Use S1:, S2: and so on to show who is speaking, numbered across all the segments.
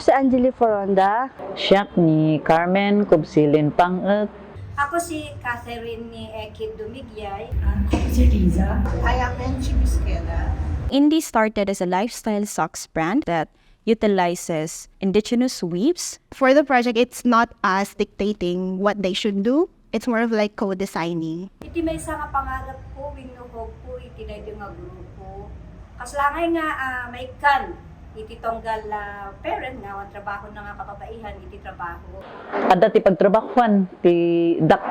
S1: Ako si Angeli Foronda.
S2: Siyak ni Carmen Kubsilin Pangat.
S3: Ako si Catherine ni Ekid Dumigyay.
S4: Ako si Riza.
S5: I am Enchi Bisqueda.
S6: Indie started as a lifestyle socks brand that utilizes indigenous weaves.
S7: For the project, it's not us dictating what they should do. It's more of like co-designing.
S3: Iti may isa nga pangarap ko, winuhog ko, iti na ito nga grupo. Kaslangay nga may kan, iti tonggal parent nga, ang trabaho na nga kapapaihan, iti trabaho.
S2: Ada ti pagtrabahuan,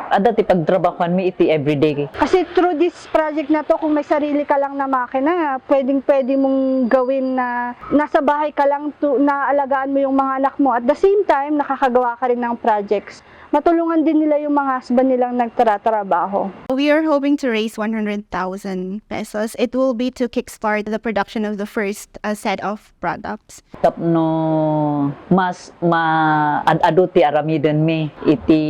S2: ada ti pagtrabahuan mi iti everyday.
S1: Kasi through this project na to, kung may sarili ka lang na makina, pwede mong gawin na nasa bahay ka lang, na alagaan mo yung mga anak mo. At the same time, nakakagawa ka rin ng projects. Matulungan din nila yung mga husband nilang nagtratrabaho.
S7: We are hoping to raise 100,000 pesos. It will be to kickstart the production of the first set of products.
S2: Tapno mas adu ti aramiden mi iti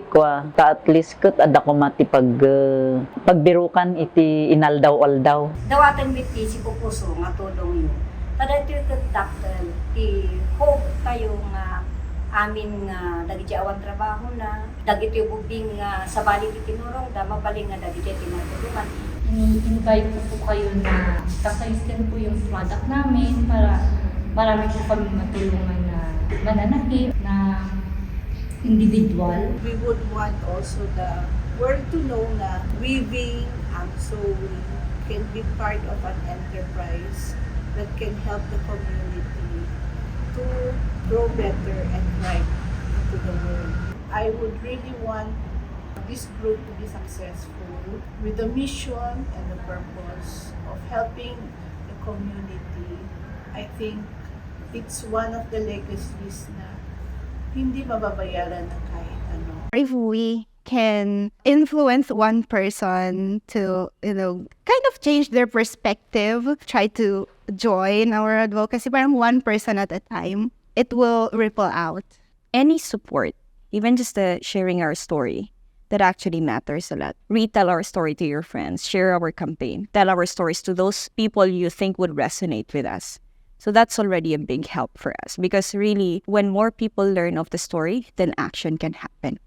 S2: kwa ta at least ket ada ko mati pagbirukan iti inaldaw-aldaw.
S3: Dawatan biti si Pupuso nga tulong yun. Tada ito yung daktel, ti hope kayo nga amin nga dagiti awan trabaho na, dagiti ubing nga sa bali ti tinurong, da mabaling nga dagiti tinatulungan.
S4: In-invite ko po kayo na kakayusin po yung product namin para marami po kami matulungan na mananakit na individual.
S5: We would want also the world to know na weaving and sewing can be part of an enterprise that can help the community to grow better and thrive into the world. I would really want this group to be successful with the mission and the purpose of helping the community. I think it's one of the legacies na hindi mababayaran ng kahit ano.
S7: If we can influence one person to, kind of change their perspective, try to join our advocacy, parang one person at a time, it will ripple out.
S6: Any support, even just sharing our story, that actually matters a lot. Retell our story to your friends, share our campaign, tell our stories to those people you think would resonate with us. So that's already a big help for us because really, when more people learn of the story, then action can happen.